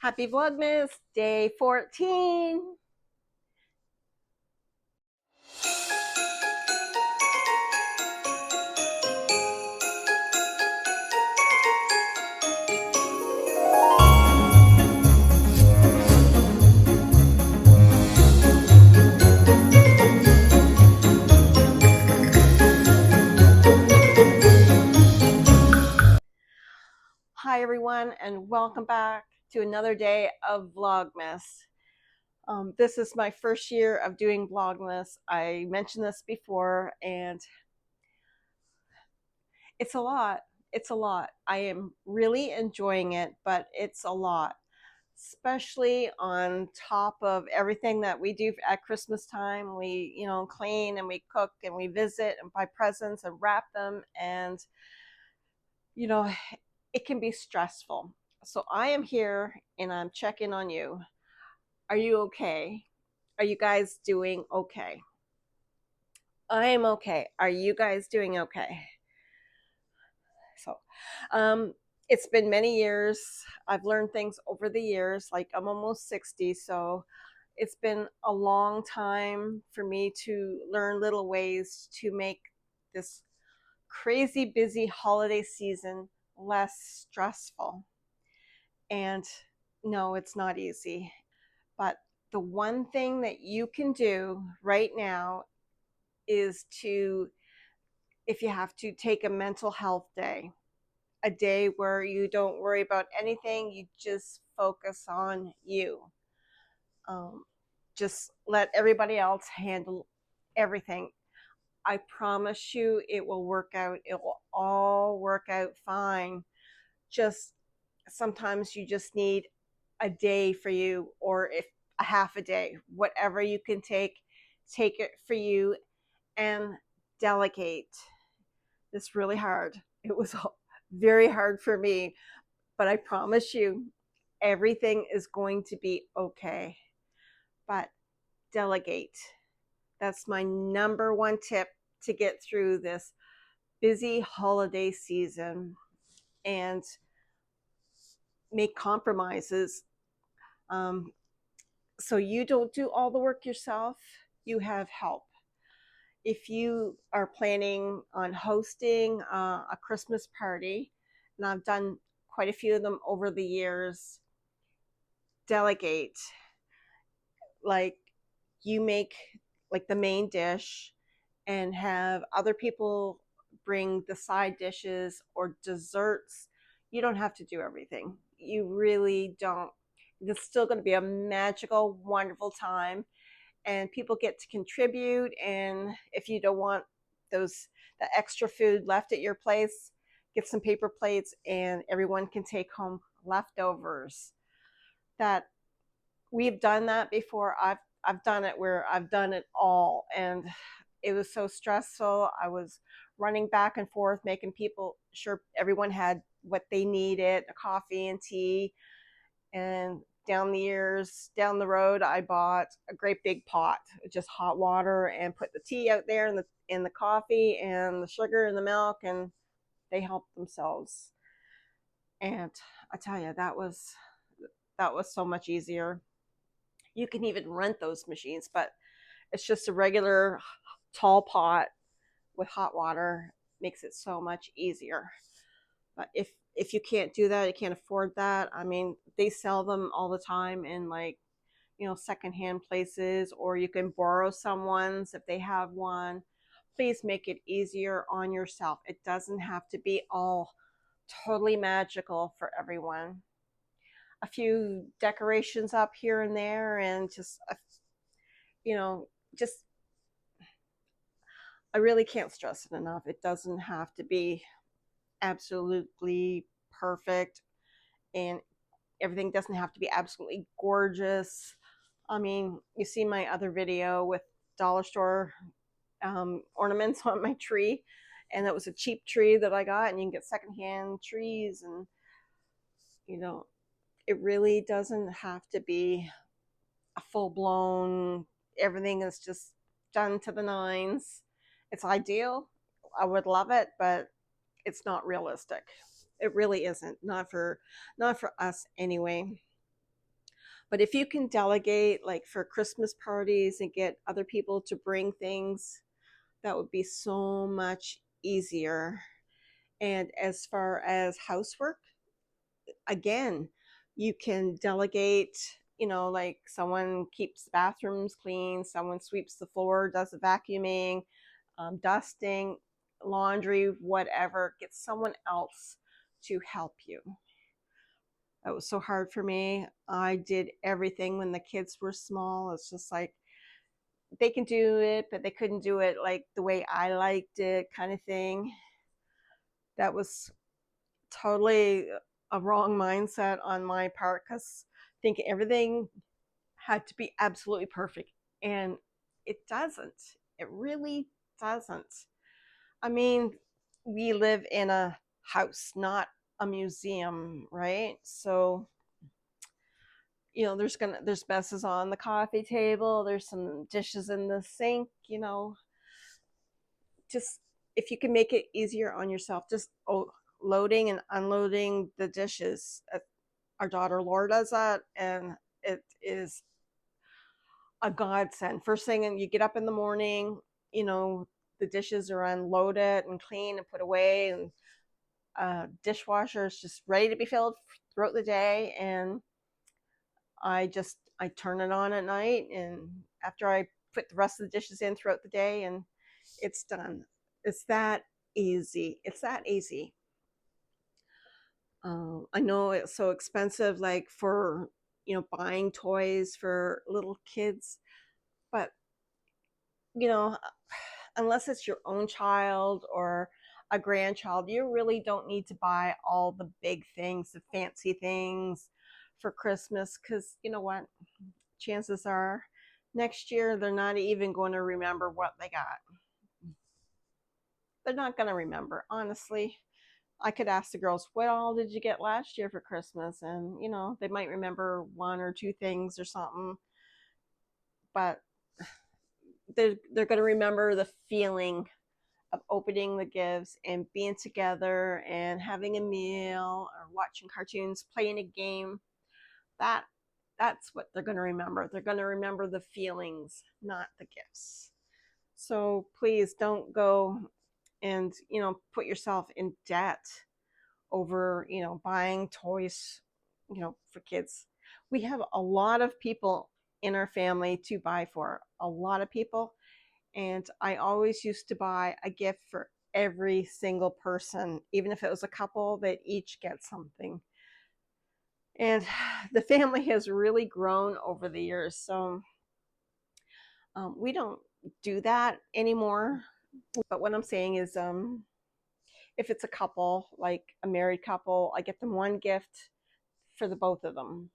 Happy Vlogmas, day 14. Hi everyone, and welcome back to another day of Vlogmas. This is my first year of doing Vlogmas. I mentioned this before, and it's a lot. It's a lot. I am really enjoying it, but it's a lot, especially on top of everything that we do at Christmas time. We, clean and we cook and we visit and buy presents and wrap them, and you know, it can be stressful. So I am here and I'm checking on you. Are you okay? Are you guys doing okay? I am okay. Are you guys doing okay? So, um, it's been many years. I've learned things over the years. Like, I'm almost 60, so it's been a long time for me to learn little ways to make this crazy busy holiday season less stressful. And no, it's not easy. But the one thing that you can do right now is to, if you have to, take a mental health day, a day where you don't worry about anything, you just focus on you. Um, just let everybody else handle everything. I promise you it will work out. It will all work out fine. Just sometimes you just need a day for you, or if a half a day, whatever you can take it for you, and delegate. It's really hard. It was very hard for me, but I promise you everything is going to be okay. But delegate. That's my number one tip to get through this busy holiday season. And make compromises. So you don't do all the work yourself, you have help. If you are planning on hosting a Christmas party, and I've done quite a few of them over the years, delegate. Like, you make like the main dish and have other people bring the side dishes or desserts. You don't have to do everything. You really don't. It's still going to be a magical, wonderful time, and people get to contribute. And if you don't want the extra food left at your place, get some paper plates, and everyone can take home leftovers. That we've done that before. I've done it where I've done it all, and it was so stressful. I was running back and forth, making people sure everyone had what they needed, a coffee and tea. And down the road, I bought a great big pot, just hot water, and put the tea out there, and the coffee and the sugar and the milk, and they helped themselves. And I tell you, that was so much easier. You can even rent those machines, but it's just a regular tall pot with hot water. Makes it so much easier. But if you can't do that, you can't afford that, I mean, they sell them all the time in, like, secondhand places, or you can borrow someone's if they have one. Please make it easier on yourself. It doesn't have to be all totally magical for everyone. A few decorations up here and there, and just you know just I really can't stress it enough. It doesn't have to be absolutely perfect, and everything doesn't have to be absolutely gorgeous. I mean, you see my other video with dollar store ornaments on my tree, and that was a cheap tree that I got, and you can get secondhand trees, and it really doesn't have to be a full-blown, everything is just done to the nines. It's ideal. I would love it, but it's not realistic. It really isn't. Not for us anyway. But if you can delegate, like for Christmas parties, and get other people to bring things, that would be so much easier. And as far as housework, again, you can delegate, like someone keeps the bathrooms clean, someone sweeps the floor, does the vacuuming, dusting, laundry, whatever. Get someone else to help you. That was so hard for me. I did everything when the kids were small. It's just like they can do it, but they couldn't do it like the way I liked it, kind of thing. That was totally a wrong mindset on my part, because I think everything had to be absolutely perfect. And it doesn't. It really doesn't. I mean, we live in a house, not a museum, right? So, there's messes on the coffee table, there's some dishes in the sink, just if you can make it easier on yourself, just loading and unloading the dishes. Our daughter Laura does that, and it is a godsend. First thing, and you get up in the morning, the dishes are unloaded and clean and put away, and dishwasher is just ready to be filled throughout the day. And I turn it on at night, and after I put the rest of the dishes in throughout the day, and it's done. It's that easy. It's that easy. I know it's so expensive, like for buying toys for little kids, but you know, unless it's your own child or a grandchild, you really don't need to buy all the big things, the fancy things for Christmas, because you know what? Chances are next year they're not even going to remember what they got. They're not going to remember, honestly. I could ask the girls, what all did you get last year for Christmas? And, they might remember one or two things or something, but they're going to remember the feeling of opening the gifts and being together and having a meal or watching cartoons, playing a game. That's what they're going to remember. They're going to remember the feelings, not the gifts. So please don't go and put yourself in debt over buying toys for kids. We have a lot of people in our family to buy for, a lot of people, and I always used to buy a gift for every single person, even if it was a couple that each get something. And the family has really grown over the years, so we don't do that anymore. But what I'm saying is, if it's a couple, like a married couple, I get them one gift for the both of them.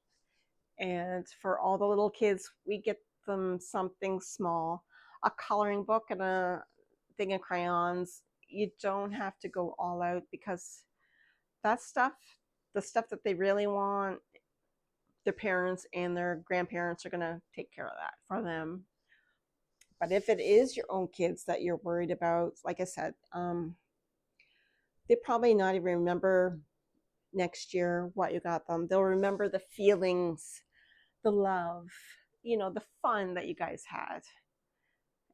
And for all the little kids, we get them something small, a coloring book and a thing of crayons. You don't have to go all out, because that stuff, the stuff that they really want, their parents and their grandparents are going to take care of that for them. But if it is your own kids that you're worried about, like I said, they probably not even remember next year what you got them. They'll remember the feelings, the love, the fun that you guys had.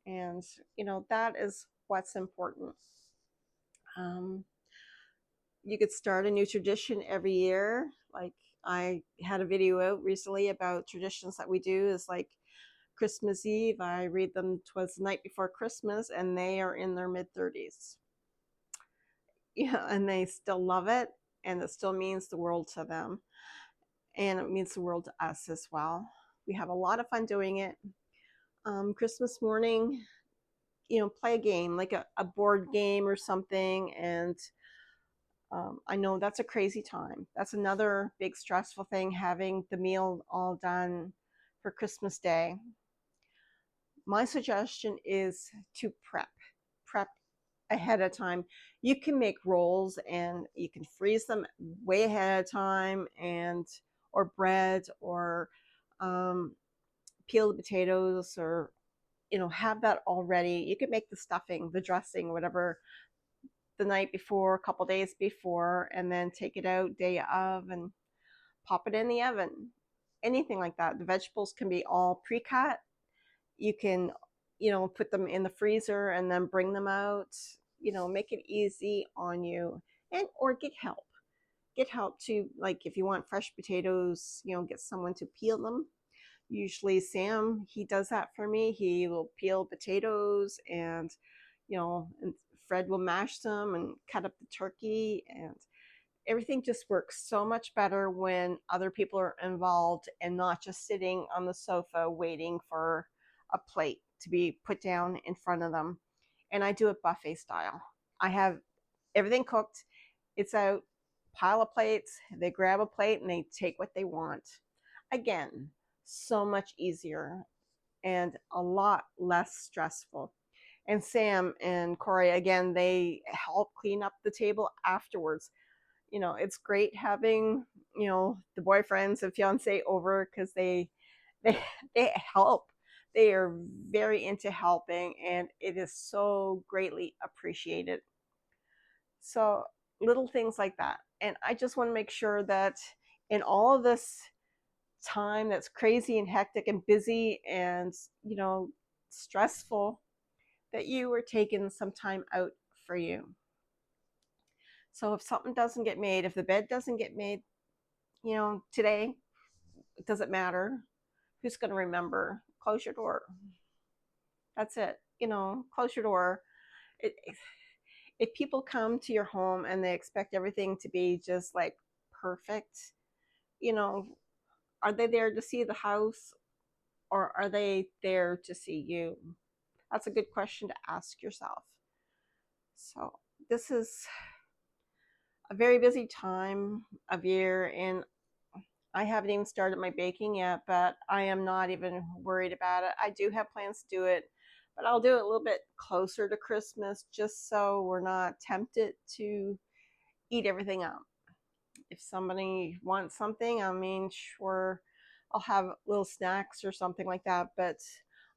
And, that is what's important. You could start a new tradition every year. Like, I had a video out recently about traditions that we do, is like Christmas Eve. I read them 'twas the night before Christmas, and they are in their mid-30s. Yeah, and they still love it, and it still means the world to them. And it means the world to us as well. We have a lot of fun doing it. Christmas morning, play a game, like a board game or something. And I know that's a crazy time. That's another big stressful thing, having the meal all done for Christmas Day. My suggestion is to prep ahead of time. You can make rolls and you can freeze them way ahead of time, or bread, or peel the potatoes, or have that all ready. You can make the stuffing, the dressing, whatever, the night before, a couple days before, and then take it out day of and pop it in the oven. anything like that. The vegetables can be all pre-cut. You can, put them in the freezer and then bring them out. Make it easy on you, and or get help. Get help to, like, if you want fresh potatoes, get someone to peel them. Usually Sam, he does that for me. He will peel potatoes, and Fred will mash them and cut up the turkey, and everything just works so much better when other people are involved and not just sitting on the sofa waiting for a plate to be put down in front of them. And I do it buffet style. I have everything cooked, it's out, pile of plates, they grab a plate and they take what they want. Again, so much easier and a lot less stressful. And Sam and Corey, again, they help clean up the table afterwards. It's great having, the boyfriends and fiance over, because they they help. They are very into helping, and it is so greatly appreciated. So little things like that. And I just want to make sure that in all of this time that's crazy and hectic and busy and, stressful, that you are taking some time out for you. So if something doesn't get made, if the bed doesn't get made, today, it doesn't matter. Who's going to remember? Close your door. That's it. Close your door. It, if people come to your home and they expect everything to be just like perfect, you know, are they there to see the house, or are they there to see you? That's a good question to ask yourself. So, this is a very busy time of year, and I haven't even started my baking yet, but I am not even worried about it. I do have plans to do it, but I'll do it a little bit closer to Christmas, just so we're not tempted to eat everything up. If somebody wants something, I mean, sure, I'll have little snacks or something like that, but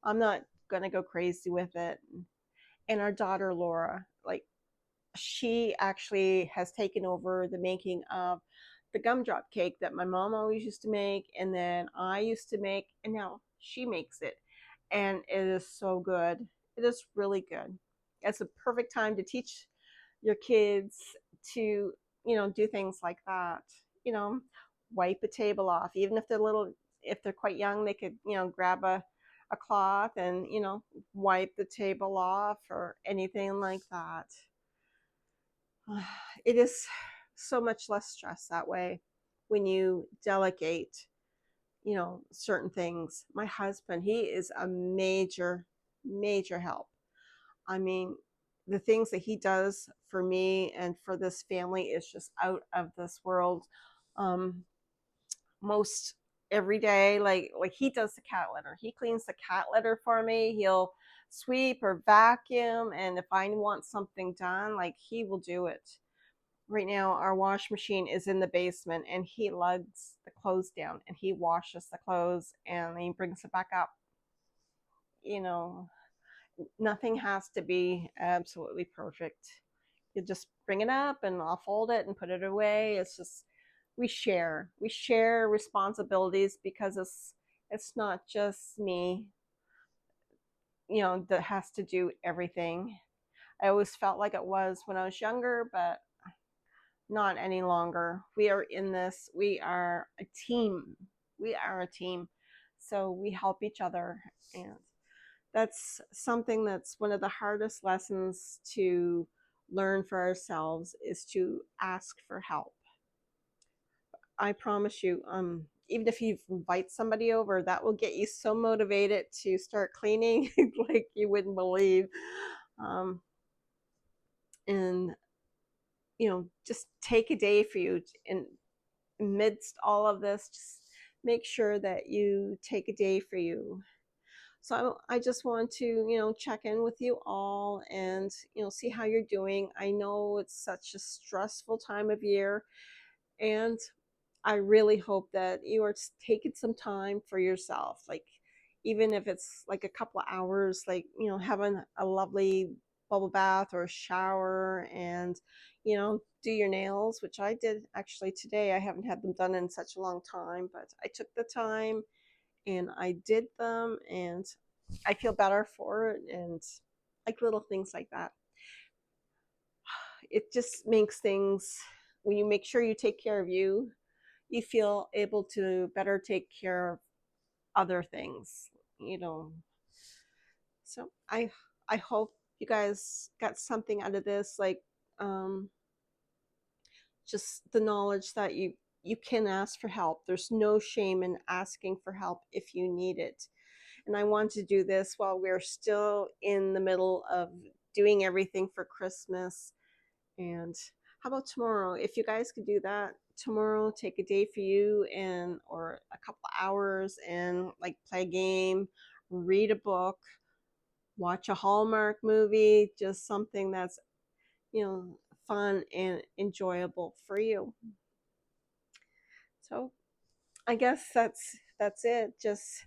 I'm not going to go crazy with it. And our daughter, Laura, like, she actually has taken over the making of the gumdrop cake that my mom always used to make, and then I used to make, and now she makes it. And it is so good. It is really good. It's a perfect time to teach your kids to, do things like that. You know, wipe a table off. Even if they're little, if they're quite young, they could, grab a cloth and, wipe the table off or anything like that. It is so much less stress that way when you delegate, certain things. My husband, he is a major, major help. I mean, the things that he does for me and for this family is just out of this world. Um, most every day, like he does the cat litter. He cleans the cat litter for me. He'll sweep or vacuum, and if I want something done, like, he will do it. Right now, our wash machine is in the basement, and he lugs the clothes down and he washes the clothes and he brings it back up. You know, nothing has to be absolutely perfect. You just bring it up and I'll fold it and put it away. It's just, we share responsibilities, because it's not just me, that has to do everything. I always felt like it was when I was younger, but not any longer. We are in this. We are a team. We are a team. So we help each other. And that's something that's one of the hardest lessons to learn for ourselves, is to ask for help. I promise you, even if you invite somebody over, that will get you so motivated to start cleaning like you wouldn't believe. And just take a day for you, and amidst all of this, just make sure that you take a day for you. So I just want to, check in with you all and, see how you're doing. I know it's such a stressful time of year, and I really hope that you are taking some time for yourself. Like, even if it's like a couple of hours, like, having a lovely bubble bath or a shower and, do your nails, which I did actually today. I haven't had them done in such a long time, but I took the time and I did them, and I feel better for it. And like little things like that, it just makes things, when you make sure you take care of you, you feel able to better take care of other things, you know. So I hope you guys got something out of this, like um just the knowledge that you can ask for help. There's no shame in asking for help if you need it. And I want to do this while we're still in the middle of doing everything for Christmas. And how about tomorrow? If you guys could do that tomorrow, take a day for you, and or a couple hours, and like play a game, read a book, watch a Hallmark movie, just something that's, fun and enjoyable for you. So I guess that's it. Just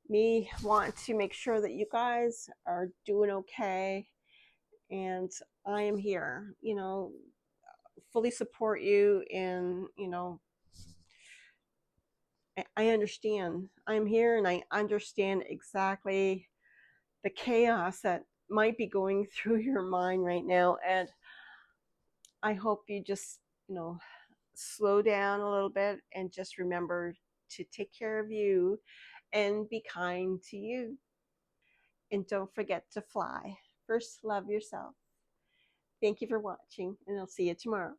me want to make sure that you guys are doing okay, and I am here, fully support you, and I understand. I'm here and I understand exactly the chaos that might be going through your mind right now. And I hope you just, slow down a little bit and just remember to take care of you and be kind to you. And don't forget to fly. First, love yourself. Thank you for watching, and I'll see you tomorrow.